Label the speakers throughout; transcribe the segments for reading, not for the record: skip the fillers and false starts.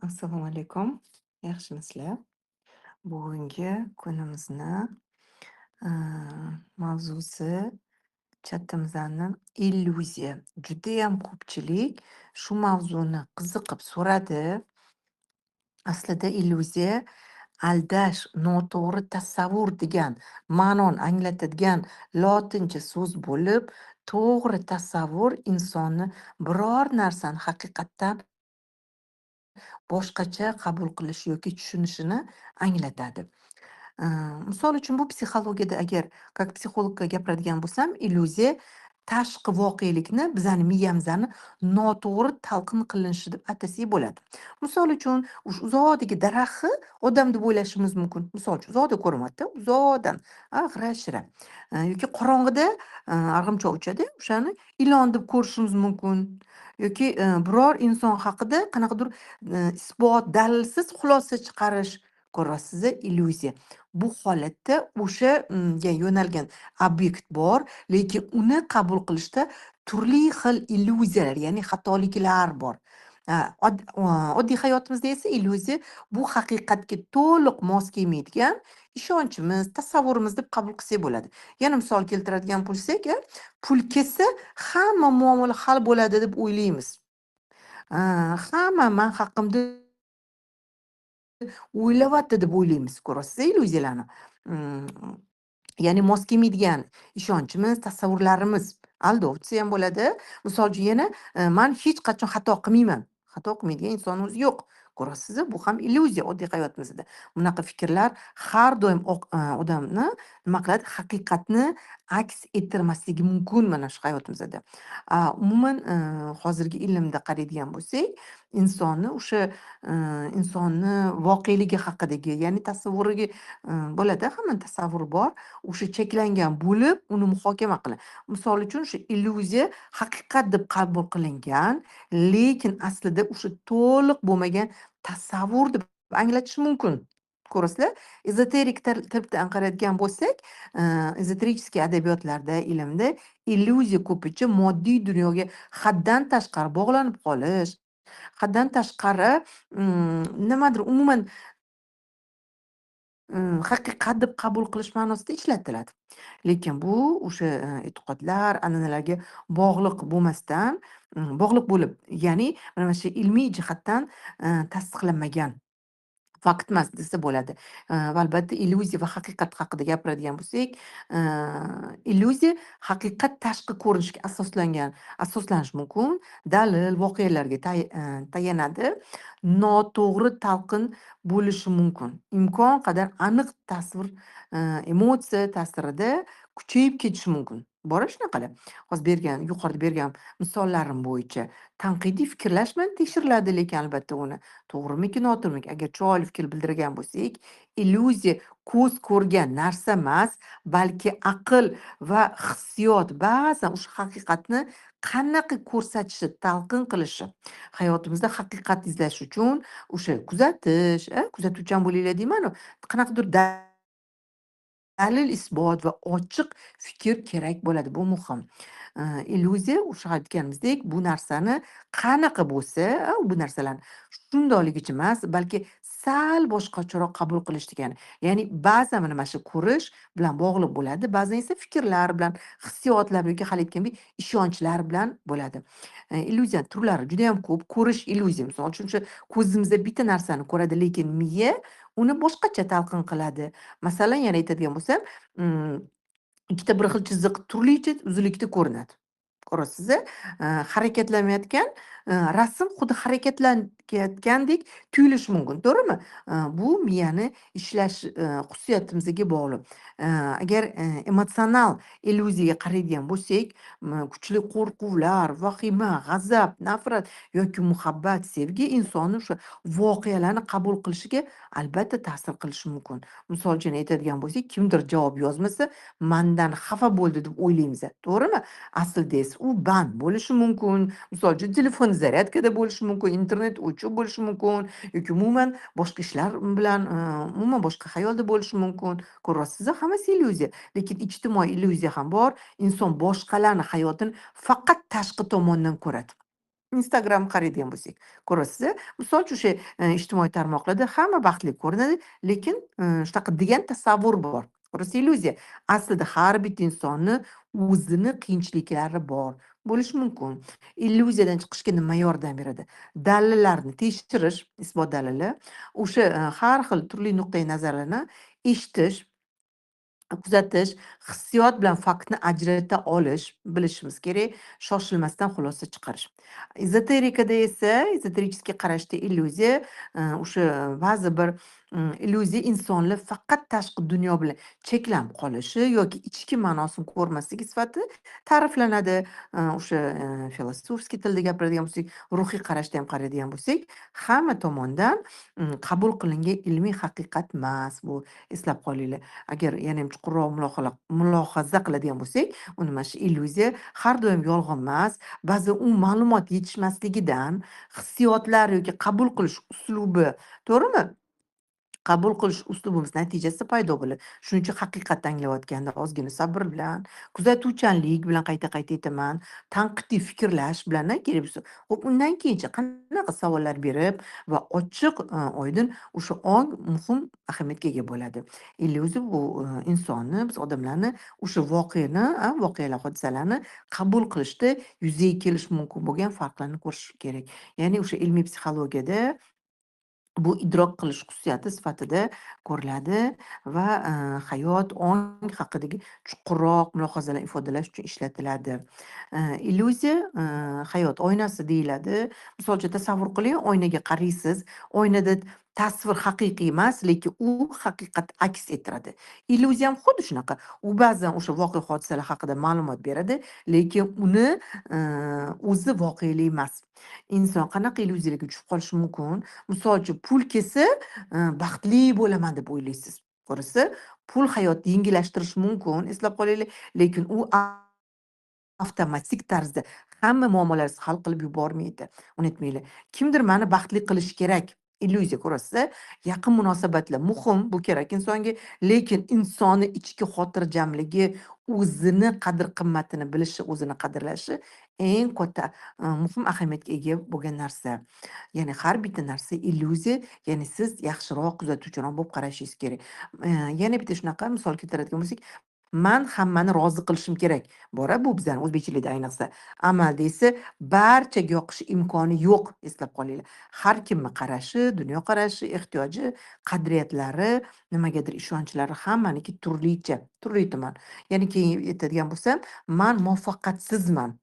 Speaker 1: Assalomu alaykum. Yaxshimisizlar? Bugungi kunimizni mavzusi chatimizani illyuziya. Judayam ko'pchilik shu mavzuni qiziqib so'radi. Aslida illyuziya aldash, noto'g'ri tasavvur degan ma'noni anglatadigan lotincha so'z bo'lib, to'g'ri tasavvur insonni biror narsani haqiqatdan boshqacha qabul qilish yoki tushunishini anglatadi. Э, Misol uchun bu psixologiyada agar как psixologga gapiradigan bo'lsam, illyuziya tashqi voqelikni bizani miyamizni noto'g'ri talqin qilinishi deb atasak bo'ladi. Misol uchun, uzoqdagi daraxtni odam deb o'ylashimiz mumkin. Misol uchun, uzoqda ko'rinyapti, uzoqdan, g'ira-shira. Yoki qorong'ida arg'imchoq uchadi, o'shani ilon deb ko'rishimiz mumkin. Yoki biror inson haqida qanaqadir isbot, dalilsiz xulosa chiqarish ko'rasiz, illyuziya. Bu holatda o'shaga yo'nalgan obyekt bor, lekin uni qabul qilishda turli xil illyuziyalar, ya'ni xatoliklar bor. Oddiy hayotimizda esa illyuziya bu haqiqatga to'liq mos kelmaydigan ishonchimiz, tasavvurimiz deb qabul qilsak bo'ladi. Yana misol keltiradigan bo'lsak, pul kelsa hamma muammolar hal bo'ladi deb o'ylaymiz. Hamma men haqimda o'ylayapti deb o'ylaymiz, ko'rasiz illyuziyalarni. Mm, Ya'ni mos kelmaydigan ishonchimiz, tasavvurlarimiz aldovchi ham bo'ladi. Misol uchun yana men hech qachon xato qilmayman. Xato qilmaydigan inson o'zi yo'q. Ko'rasiz, bu ham illyuziya oddiy hayotimizda. Bunaqa fikrlar har doim odamni nima qiladi? Haqiqatni aks ettirmasligi mumkin mana shu hayotimizda. Umuman hozirgi ilmda qaraydigan bo'lsak, insonni o'sha insonni voqeligi haqidagi, ya'ni tasavvuriga bo'ladi, hamma tasavvur bor. O'sha cheklangan bo'lib, uni muhokama qiladi. Misol uchun, shu illyuziya haqiqat deb qabul qilingan, lekin aslida o'sha to'liq bo'lmagan tasavvur deb anglatish mumkin. Ko'rasizlar? Ezoterik tarafdan qaraydigan bo'lsak, ezoteriskiy adabiyotlarda, ilmda illyuziya ko'pincha moddiy dunyoga haddan tashqari bog'lanib qolish, haddan tashqari nimadir umuman haqiqat deb qabul qilish ma'nosida ishlatiladi. Lekin bu o'sha e'tiqodlar, an'analarga bog'liq bo'lmasdan, bog'liq bo'lib, ya'ni mana shu ilmiy jihatdan tasdiqlanmagan fakt emas desa bo'ladi. Va albatta illyuziya va haqiqat haqida gapiradigan bo'lsak, illyuziya haqiqat tashqi ko'rinishga asoslanishi mumkin, dalil, voqealarga tayanadi, noto'g'ri talqin bo'lishi mumkin. Imkon qadar aniq tasvir, emotsiya ta'sirida kuchayib ketishi mumkin. Bor shunaqalar. Yuqorida bergan misollarim bo'yicha tanqidiy fikrlash bilan tekshiriladi, lekin albatta uni to'g'rimikin, noto'g'rimikin. Agar chiroyli fikr bildirgan bo'lsak, illyuziya ko'z ko'rgan narsa emas, balki aql va hissiyot ba'zan o'sha haqiqatni qanaqa ko'rsatishi, talqin qilishi. Hayotimizda haqiqat izlash uchun o'sha kuzatish, kuzatuvchan bo'linglar deyman, qanaqadir dalil, isbot va ochiq fikr kerak bo'ladi. Bu muhim. Illyuziya o'sha aytganimizdek, bu narsani qanaqa bo'lsa, bu narsalarni shundoqligicha emas, balki sal boshqacharoq qabul qilish degani. Ya'ni ba'zan mana shu ko'rish bilan bog'liq bo'ladi, ba'zan esa fikrlar bilan, hissiyotlar yoki hali aytgandek ishonchlar bilan bo'ladi. Illyuziya turlari juda ham ko'p. Ko'rish illyuziya. Misol uchun, o'sha ko'zimizda bitta narsani ko'radi, lekin miya uni boshqacha talqin qiladi. Masalan, yana aytadigan bo'lsam, ikkita bir xil chiziq turlicha uzunlikda ko'rinadi. Ko'rasiz, harakatlanayotgan rasm xuddi harakatlanayotgandek tuyulishi mumkin, to'g'rimi? Bu miyani ishlash xususiyatimizga bog'liq. Agar emotsional illyuziyaga qaraydigan bo'lsak, kuchli qo'rquvlar, vahima, g'azab, nafrat yoki muhabbat, sevgi insonni o'sha voqealarni qabul qilishiga albatta ta'sir qilishi mumkin. Misol uchun aytadigan bo'lsak, kimdir javob yozmasa, mandan xafa bo'ldi deb o'ylaymiz, to'g'rimi? Aslida esa u band bo'lishi mumkin. Misol uchun telefon zaryadkada bo'lishi mumkin, internet o'chib bo'lishi mumkin yoki umuman boshqa ishlar bilan, umuman boshqa xayolda bo'lishi mumkin. Ko'rasiz, hammasi illyuziya. Lekin ijtimoiy illyuziya ham bor. Inson boshqalarning hayotini faqat tashqi tomondan ko'radi. Instagram qaraydigan bo'lsak, ko'rasiz-a, misol uchun o'sha, ijtimoiy tarmoqlarda hamma baxtli ko'rinadi, lekin, shunaqa degan tasavvur bor. Ko'rasiz, illyuziya. Aslida har bitta insonni o'zini qiyinchiliklari bor, bo'lishi mumkin. Illyuziyadan chiqishga nima yordam beradi? Dalillarni tekshirish, isbot dalili, o'sha, har xil turli nuqtai nazarlarni eshitish, kuzatish, hissiyot bilan faktni ajrata olish, bilishimiz kerak, shoshilmasdan xulosa chiqarish. Ezoterikada esa, ezotericheskiy qarashda illyuziya, o'sha ba'zi bir, illyuziya insonlar faqat tashqi dunyo bilan cheklanib qolishi yoki ichki ma'nosini ko'rmasligi sifatida ta'riflanadi. O'sha, filosofskiy tilda gapiradigan bo'lsak, ruhiy qarashda ham qaraydigan bo'lsak, hamma tomonidan, qabul qilingan ilmiy haqiqat emas bu, eslab qolinglar. Agar yana ham chuqurroq mulohaza qiladigan bo'lsak, uni mana shu illyuziya har doim yolg'on emas, ba'zan u ma'lumot yetishmasligidan, hissiyotlar yoki qabul qilish uslubi, to'g'rimi? Qabul qilish uslubimiz natijasida paydo bo'ladi. Shuning uchun haqiqatni anglayotganda ozgina sabr bilan, kuzatuvchanlik bilan, qayta-qayta aytaman, tanqidiy fikrlash bilan kerak bo'lsa, hop undan keyinchi qanaqa savollar berib va ochiq, oydin o'sha ong muhim ahamiyatga ega bo'ladi. Illyuziya bu, insonni, biz odamlarni o'sha voqeani, voqealar, hodisalarni qabul qilishda yuzaga kelishi mumkin bo'lgan farqlarni ko'rish kerak. Ya'ni o'sha ilmiy psixologiyada bu idrok qilish xususiyati sifatida ko'riladi va, hayot, ong haqidagi chuqurroq mulohazalarni ifodalash uchun ishlatiladi. Illyuziya, hayot oynasi deyiladi. Misol uchun tasavvur qiling, oynaga qaraysiz, oynada tasvir haqiqiy emas, lekin u haqiqat aks ettiradi. Illyuziya ham xuddi shunaqa. U ba'zan o'sha voqea hodisalar haqida ma'lumot beradi, lekin uni, o'zi voqelik emas. Inson qanaqa illyuziyalarga tushib qolishi mumkin? Misol uchun pul kelsa, baxtli bo'laman deb o'ylaysiz. To'g'risi, pul hayotni yengillashtirishi mumkin, eslab qolinglar, lekin u avtomatik tarzda hamma muammolaringizni hal qilib yubormaydi. Unutmanglar. Kimdir mani baxtli qilishi kerak. Illyuziya, ko'rasiz-a? Yaqin munosabatlar muhim, bu kerak insonga, lekin insonni ichki xotirjamligi, o'zini qadr-qimmatini bilishi, o'zini qadrlashi eng katta, muhim ahamiyatga ega bo'lgan narsa. Ya'ni har bitta narsa illyuziya, ya'ni siz yaxshiroq, kuzatuvchiroq bo'lib qarashingiz kerak. Yana bitta shunaqa misol keltiradigan bo'lsak, man hammani rozi qilishim kerak. Bor-a, bu bizani o'zbekchilikda ayniqsa. Amalda esa barchaga yoqishi imkoni yo'q, eslab qolinglar. Har kimni qarashi, dunyoqarashi, ehtiyoji, qadriyatlari, nimagadir ishonchlari hammaniki turlicha, turli tuman. Ya'ni keyin aytadigan bo'lsam, man muvaffaqiyatsizman.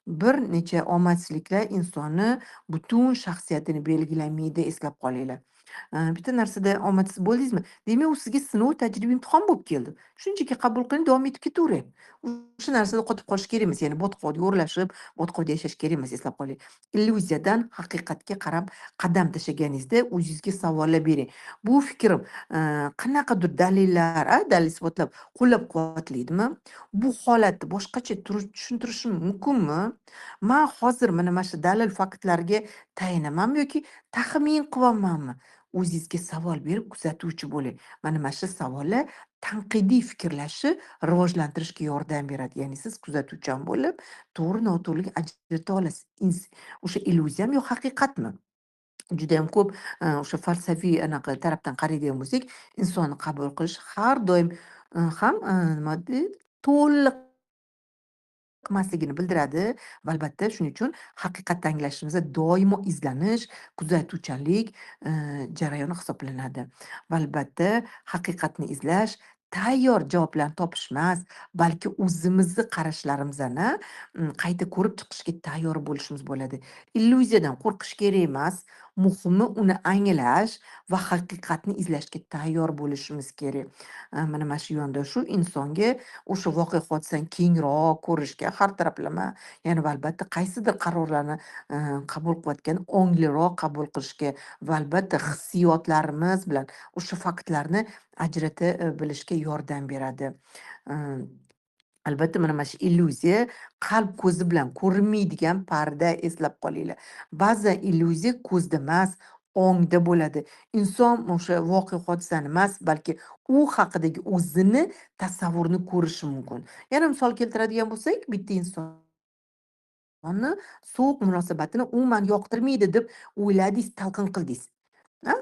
Speaker 1: Bir necha omadsizliklar insonni butun shaxsiyatini belgilamaydi, eslab qolinglar. Bitta narsada omadsiz bo'ldingizmi, demak u sizga sinov, tajriba, imtihon bo'lib keldi. Shunchaki qabul qiling, davom etib ketavering. O'sha narsada qotib qolish kerak emas, ya'ni botqoqda o'rlashib, botqoqda yashash kerak emas, eslab qoling. Illyuziyadan haqiqatga qarab qadam tashlaganingizda o'zingizga savollar bering. Bu fikrim, qanaqadir dalillar, dalil isbotlab qo'llab-quvvatlaydimi? Bu holatni boshqacha tushuntirishim mumkinmi? Man hozir mana shu dalil faktlarga tayinamanmi yoki taxmin qilyapmanmi? O'zingizga savol berib kuzatuvchi bo'ling. Mana shu savollar tanqidiy fikrlashni rivojlantirishga yordam beradi. Ya'ni siz kuzatuvchan bo'lib, to'g'ri-noto'g'rilikni ajrata olasiz. O'sha illyuziyami yo haqiqatmi? Judayam ko'p, o'sha falsafiy anaqa tarafdan qaraydigan bo'lsak, insonni qabul qilish har doim, ham, nima deydi, to'liq emasligini bildiradi va albatta shuning uchun haqiqatni anglashimizda doimo izlanish, kuzatuvchanlik, jarayoni hisoblanadi. Va albatta haqiqatni izlash, tayyor javoblarni topish emas, balki o'zimizni qarashlarimizni, qayta ko'rib chiqishga tayyor bo'lishimiz bo'ladi. Illyuziyadan qo'rqish kerak emas, muhimi uni anglash va haqiqatni izlashga tayyor bo'lishimiz kerak. Mana shu yondashuv insonga o'sha voqea hodisani kengroq ko'rishga, har taraflama, ya'ni va albatta qaysidir qarorlarni, qabul qilayotganda ongliroq qabul qilishga va albatta hissiyotlarimiz bilan o'sha faktlarni ajrata, bilishga yordam beradi. Albatta mana shu illyuziya qalb ko'zi bilan ko'rinmaydigan parda, eslab qolinglar. Ba'zan illyuziya ko'zda emas, ongda bo'ladi. Inson o'sha voqea hodisani emas, balki u haqidagi o'zini tasavvurini ko'rishi mumkin. Yana misol keltiradigan bo'lsak, bitta inson insonni sovuq munosabatini umuman yoqtirmaydi deb o'yladingiz, talqin qildingiz.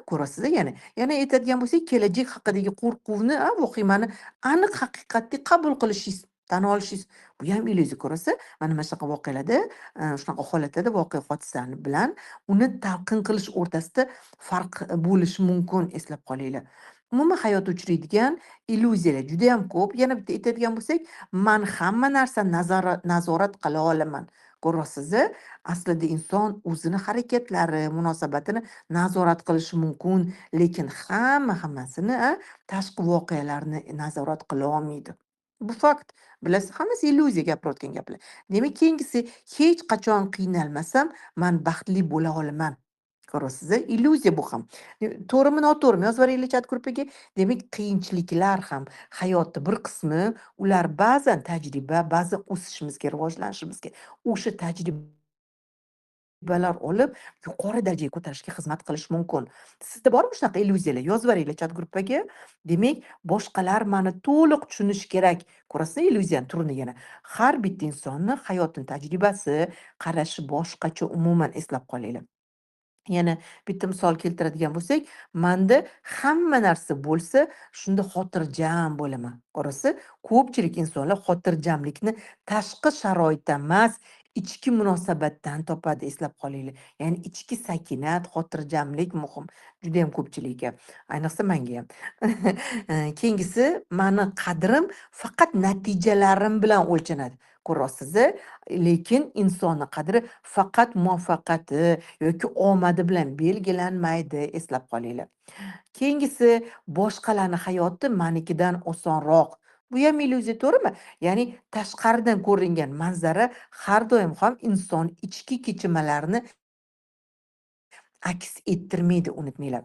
Speaker 1: Ko'rasiz yana. Yana aytadigan bo'lsak, kelajak haqidagi qo'rquvni, vahimani aniq haqiqatdek qabul qilishingiz, tan olishingiz. Bu ham illyuziya ko'rasa, mana mana shunaqa voqealarda, shunaqa holatlarda voqea hodisani bilan uni talqin qilish o'rtasida farq bo'lishi mumkin, eslab qolinglar. Umuman hayotda uchraydigan illyuziyalar juda ham ko'p. Yana bitta aytadigan bo'lsak, man hamma narsani nazorat qila olaman. Ko'rasiz, aslida inson o'zini harakatlari, munosabatini nazorat qilishi mumkin, lekin hammasini, tashqi voqealarni nazorat qila olmaydi. Bu fakt. Bilasiz, hammasi illyuziya gapirayotgan gaplar. Demak, keyingisi hech qachon qiynalmasam, man baxtli bo'la olaman. Ko'rasiz, illyuziya bu ham. To'g'rimi, noto'g'rimi? Yozib yuboringlar chat gruppaga. Demak, qiyinchiliklar ham hayotda bir qismi, ular ba'zan tajriba, ba'zan o'sishimizga, rivojlanishimizga, o'sha tajribalar olib, yuqori darajaga ko'tarishga xizmat qilishi mumkin. Sizda bormi shunaqa illyuziyalar? Yozib yuboringlar chat gruppaga. Demak, boshqalar mani to'liq tushunishi kerak. Ko'rasizmi illyuziyani turini yana. Har bitta insonni hayotning tajribasi, qarashi boshqacha, umuman eslab qolinglar. Yana bitta misol keltiradigan bo'lsak, manda hamma narsa bo'lsa, shunda xotirjam bo'laman. Ko'rasiz, ko'pchilik insonlar xotirjamlikni tashqi sharoitdan emas, ichki munosabatdan topadi, eslab qolinglar. Ya'ni ichki sakinat, xotirjamlik muhim. Juda ham ko'pchilikka, ayniqsa menga ham. Keyingisi, mani qadrim faqat natijalarim bilan o'lchanadi. Ko'rasiz, lekin insonni qadri faqat muvaffaqiyati yoki omadi bilan belgilanmaydi, eslab qolinglar. Keyingisi, boshqalarni hayoti manikidan osonroq. Bu ham illyuziya, to'g'rimi? Ya'ni tashqaridan ko'ringan manzara har doim ham inson ichki kechinmalarini aks ettirmaydi, unutmanglar.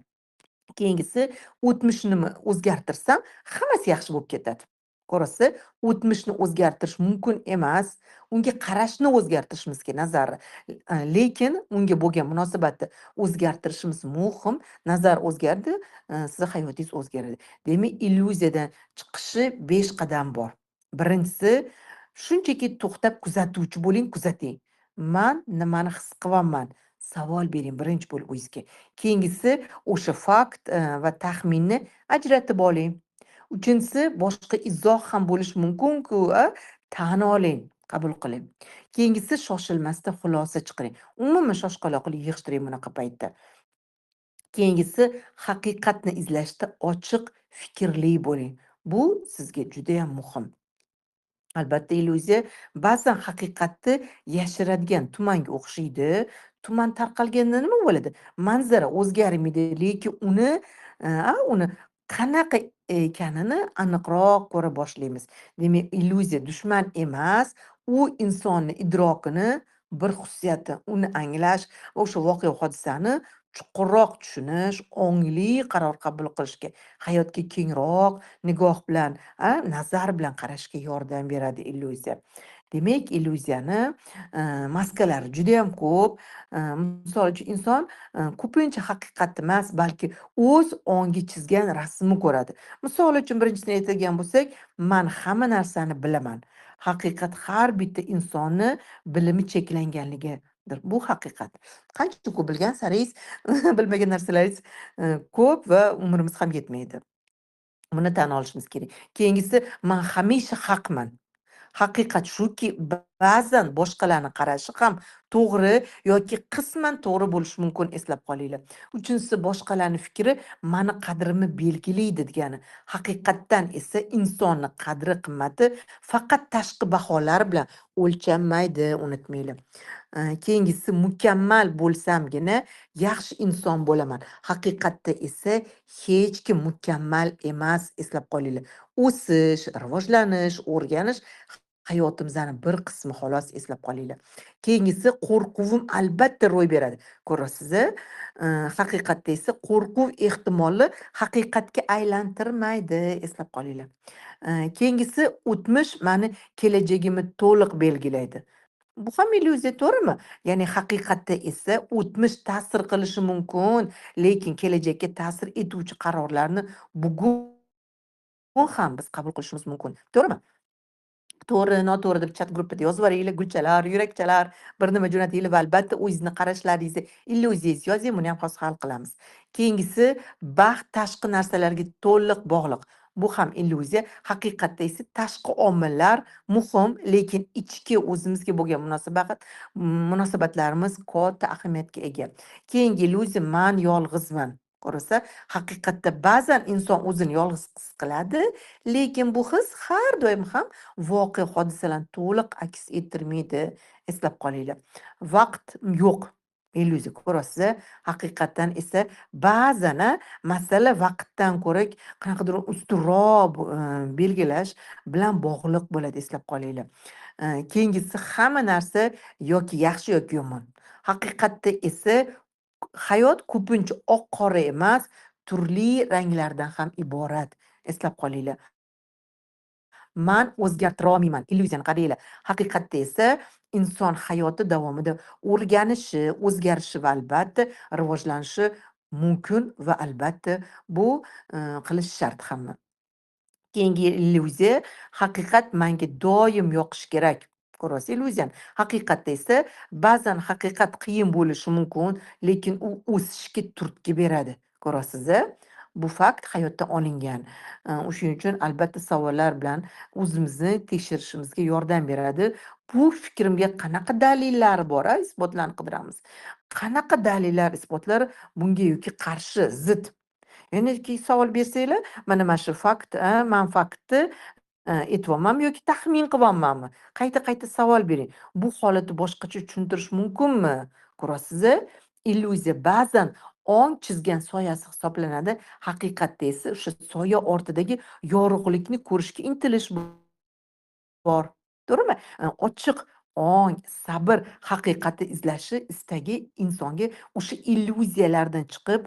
Speaker 1: Keyingisi, o'tmishni o'zgartirsam, hammasi yaxshi bo'lib ketadi. Ko'rasiz, o'tmishni o'zgartirish mumkin emas, unga qarashni o'zgartirishimiz kerak, lekin unga bo'lgan munosabatni o'zgartirishimiz muhim. Nazar o'zgardi, sizni hayotingiz o'zgaradi. Demak, illyuziyadan chiqishi 5 qadam bor. Birinchisi, shunchaki to'xtab kuzatuvchi bo'ling, kuzating. Man nimani his qilyapman? Savol bering birinchi bo'lib o'zingizga. Keyingisi, o'sha fakt, va taxminni ajratib oling. Uchinchisi, boshqa izoh ham bo'lishi mumkin-ku, tan oling, qabul qiling. Keyingisi, shoshilmasdan xulosa chiqaring. Umuman shoshqaloqlik yig'ishtiring bunaqa paytda. Keyingisi, haqiqatni izlashda ochiq fikrli bo'ling. Bu sizga juda ham muhim. Albatta, illyuziya ba'zan haqiqatni yashiradigan tumanga o'xshaydi. Tuman tarqalganda nima bo'ladi? Manzara o'zgarmaydi, lekin uni qanaqa ekanini aniqroq ko'ra boshlaymiz. Demak, illyuziya dushman emas, u insonni idrokini bir xususiyati, uni anglash va o'sha voqea hodisani chuqurroq tushunish, ongli qaror qabul qilishga, hayotga kengroq nigoh bilan, nazar bilan qarashga yordam beradi illyuziya. Demak, illyuziyani maskalari juda ham ko'p. Misol uchun inson ko'pincha haqiqat emas, balki o'z ongi chizgan rasmni ko'radi. Misol uchun birinchisini aytadigan bo'lsak, man hamma narsani bilaman. Haqiqat har bitta insonni bilimi cheklanganligidir. Bu haqiqat. Qancha ko'p bilgan saringiz bilmagan narsalaringiz ko'p va umrimiz ham yetmaydi. Buni tan olishimiz kerak. Keyingisi, man hamisha haqman. Haqiqat shuki, ba'zan boshqalarning qarashi ham to'g'ri yoki qisman to'g'ri bo'lishi mumkin, eslab qolinglar. Uchinchisi, boshqalarning fikri mani qadrimni belgilaydi degani. Haqiqatdan esa insonni qadri, qimmati faqat tashqi baholar bilan o'lchanmaydi, unutmanglar. Keyingisi, mukammal bo'lsamgina yaxshi inson bo'laman. Haqiqatda esa hech kim mukammal emas, eslab qolinglar. O'sish, rivojlanish, o'rganish hayotimizning bir qismi xolos, eslab qolinglar. Keyingisi, qo'rquvim albatta ro'y beradi. Ko'rasiz, haqiqatda esa qo'rquv ehtimolni haqiqatga aylantirmaydi, eslab qolinglar. Keyingisi, o'tmish mani kelajagimni to'liq belgilaydi. Bu ham illyuziya, to'g'rimi? Ya'ni haqiqatda esa o'tmish ta'sir qilishi mumkin, lekin kelajakka ta'sir etuvchi qarorlarni bugun ham biz qabul qilishimiz mumkin, to'g'rimi? to'g'ri, noto'g'ri deb chat gruppada yozaveringlar, gulchalar, yurakchalar, bir nima jo'natinglar va albatta o'zingizni qarashlaringizni, illyuziyangizni yozing, buni ham hozir hal qilamiz. Keyingisi, baxt tashqi narsalarga to'liq bog'liq. Bu ham illyuziya. Haqiqatda esa tashqi omillar muhim, lekin ichki o'zimizga bo'lgan munosabatlarimiz katta ahamiyatga ega. Keyingi illyuziya, man yolg'izman. Ko'rasa, haqiqatda ba'zan inson o'zini yolg'iz his qiladi, lekin bu his har doim ham voqea hodisalarni to'liq aks ettirmaydi. Eslab qolinglar. Vaqt yo'q. Illyuziya ko'rasiz. Haqiqatan esa ba'zan masala vaqtdan ko'ra qanaqadir ustunroq belgilash bilan bog'liq bo'ladi. Eslab qolinglar. Keyingisi, hamma narsa yoki yaxshi yoki yomon. Haqiqatda esa hayot ko'pincha oq-qora emas, turli ranglardan ham iborat. Eslab qolinglar. Man o'zgartira olmayman. Illyuziyani qaranglar. Haqiqatda esa inson hayoti davomida o'rganishi, o'zgarishi va albatta rivojlanishi mumkin va albatta bu qilish shart hamma. Keyingi illyuziya, haqiqat menga doim yoqishi kerak. Ko'rasiz illyuziyani. Haqiqatda esa ba'zan haqiqat qiyin bo'lishi mumkin, lekin u o'sishga turtki beradi. Ko'rasiz? Bu fakt hayotdan olingan. O'shuning uchun albatta savollar bilan o'zimizni tekshirishimizga yordam beradi. Bu fikrimga qanaqa dalillar bor, isbotlarni qidiramiz. Qanaqa dalillar, isbotlar bunga yoki qarshi, zid. Yana savol bersanglar, mana shu fakt, man faktni aytyapmanmi yoki taxmin qilyapmanmi? Qayta savol bering. Bu holatni boshqacha tushuntirish mumkinmi? Ko'rasiz? Illyuziya ba'zan ong chizgan soyasi hisoblanadi. Haqiqatda esa o'sha soya ortidagi yorug'likni ko'rishga intilish bor. To'g'rimi? Ochiq ong, sabr, haqiqatni izlashi istagi insonga o'sha illyuziyalardan chiqib,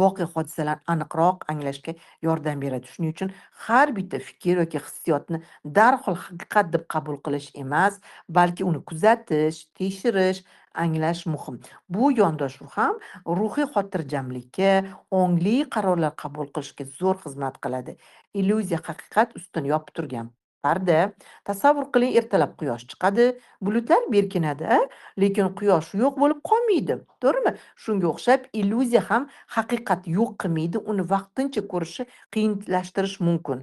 Speaker 1: voqea hodisalarni aniqroq anglashga yordam beradi. Shuning uchun har bitta fikr yoki hissiyotni darhol haqiqat deb qabul qilish emas, balki uni kuzatish, tekshirish, anglash muhim. Bu yondashuv ham ruhiy xotirjamlikka, ongli qarorlar qabul qilishga zo'r xizmat qiladi. Illyuziya haqiqat ustini yopib turgan parda. Tasavvur qiling, ertalab quyosh chiqadi, bulutlar berkinadi, lekin quyosh yo'q bo'lib qolmaydi. To'g'rimi? Shunga o'xshab illyuziya ham haqiqat yo'q qilmaydi, uni vaqtincha ko'rishi qiyinlashtirish mumkin.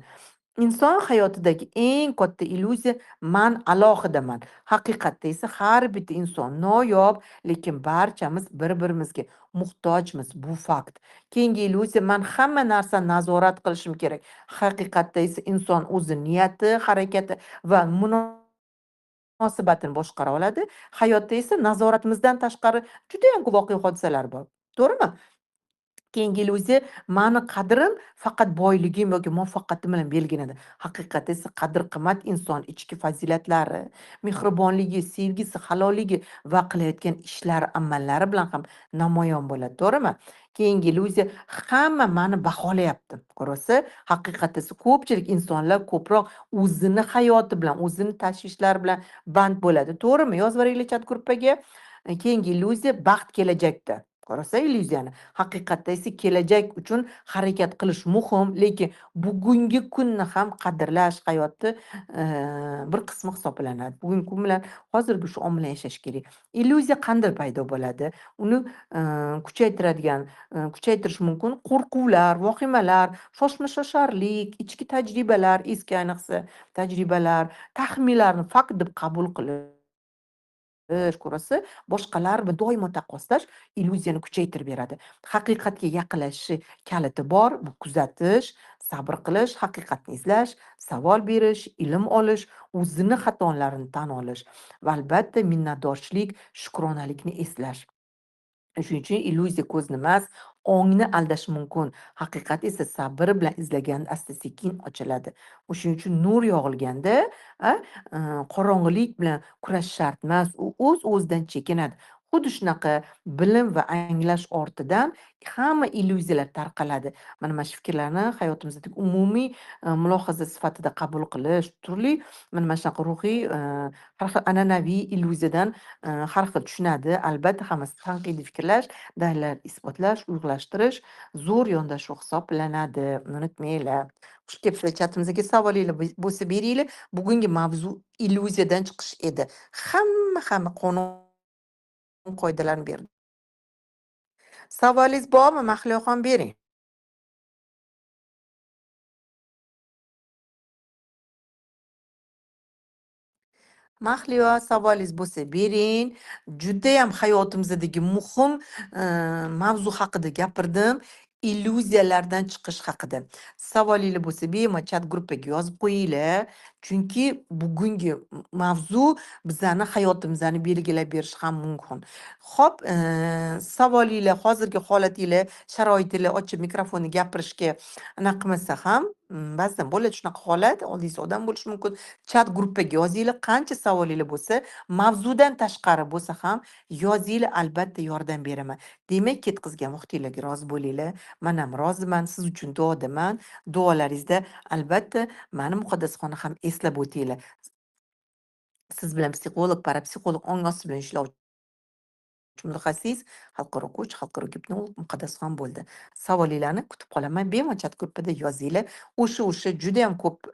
Speaker 1: Inson hayotidagi eng katta illyuziya man alohidaman. Haqiqatda esa har bitta inson noyob, lekin barchamiz bir-birimizga muhtojmiz. Bu fakt. Keyingi illyuziya, man hamma narsani nazorat qilishim kerak. Haqiqatda esa inson o'zi niyati, harakati va munosabatini boshqara oladi. Hayotda esa nazoratimizdan tashqari juda ham ko'p voqea hodisalar bor. To'g'rimi? Keyingi illyuziya, mani qadrim faqat boyligim yoki muvaffaqiyatim bilan belgilanadi. Haqiqatda esa qadr-qimmat inson ichki fazilatlari, mehribonligi, sevgisi, halolligi va qilayotgan ishlari, amallari bilan ham namoyon bo'ladi. To'g'rimi? Keyingi illyuziya, hamma mani baholayapti. Ko'rasiz? Haqiqatda esa ko'pchilik insonlar ko'proq o'zini hayoti bilan, o'zini tashvishlari bilan band bo'ladi. To'g'rimi? Yozaveringlar chat gruppaga. Keyingi illyuziya, baxt kelajakda. Ko'rasiz illyuziyani. Haqiqatda esa kelajak uchun harakat qilish muhim, lekin bugungi kunni ham qadrlash hayotni bir qismi hisoblanadi. Bugungi kun bilan hozirgi shu on bilan yashash kerak. Illyuziya qanday paydo bo'ladi? Uni kuchaytirish mumkin qo'rquvlar, vahimalar, shoshma-shosharlik, ichki tajribalar, eski ayniqsa tajribalar, taxminlarni fakt deb qabul qilish. Ko'rasiz, boshqalar bilan doimo taqqoslash illyuziyani kuchaytirib beradi. Haqiqatga yaqinlashishi kaliti bor, bu kuzatish, sabr qilish, haqiqatni izlash, savol berish, ilm olish, o'zini xatolarini tan olish va albatta minnatdorchilik, shukronalikni eslash. Shuning uchun illyuziya ko'zni emas, ongni aldashi mumkin. Haqiqat esa sabr bilan izlaganda asta-sekin ochiladi. O'shuning uchun nur yog'ilganda, a, qorong'ilik bilan kurashish shart emas, u o'z-o'zidan chekinadi. Xuddi shunaqa bilim va anglash ortidan hamma illyuziyalar tarqaladi. Mana shu fikrlarni hayotimizda umumiy mulohaza sifatida qabul qilish, turli mana shunaqa ruhiy har xil an'anaviy illyuziyadan har xil tushunadi. Albatta hammasi tanqidiy fikrlash, dalillar isbotlash, uyg'unlashtirish zo'r yondashuv hisoblanadi. Unutmanglar. Xush kelibsizlar chatimizga savolinglar bo'lsa beringlar. Bugungi mavzu illyuziyadan chiqish edi. Hamma qonun qoidalarni berdi. Savolingiz bormi? Mahliyoxon bering. Mahliyo, savolingiz bo'lsa bering. Judayam hayotimizdagi muhim mavzu haqida gapirdim. Illyuziyalardan chiqish haqida. Savolinglar bo'lsa bemalol chat gruppaga yozib qo'yinglar. Chunki bugungi mavzu bizani hayotimizni belgilab berishi ham mumkin. Xo'p, savolinglar, hozirgi holatinglar, sharoitinglar ochib mikrofonni gapirishga anaqa qilmasa ham, ba'zan bo'ladi shunaqa holat, oldingiz odam bo'lishi mumkin. Chat gruppaga yozinglar, qancha savolinglar bo'lsa, mavzudan tashqari bo'lsa ham yozinglar, albatta yordam beraman. Demak, ketqizgan vaqtinglarga rozi bo'linglar. Men ham roziman, siz uchun duodaman. Duolaringizda albatta mani Muqaddasxonni ham eslab o'tinglar. Siz bilan psixolog, parapsixolog ong osti bilan ishlovchi mutaxassis, xalqaro coach, xalqaro gipnolog Muqaddasxon bo'ldi. Savolinglarni kutib qolaman. Bemalol chat gruppada yozinglar. O'sha judayam ko'p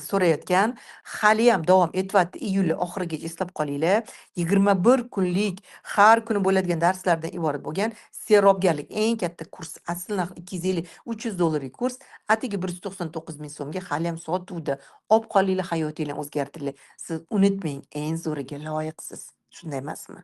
Speaker 1: so'rayotgan, haliyam davom etyapti. Iyul oxirigacha eslab qolinglar. 21 kunlik har kuni bo'ladigan darslardan iborat bo'lgan sehrobgarlik eng katta kurs. Asl narxi 250-300 dollarlik kurs atigi 199 ming so'mga haliyam sotuvda. Olib qolinglar, hayotinglarni o'zgartiringlar. Siz unutmang, eng zo'riga loyiqsiz. Shunday emasmi?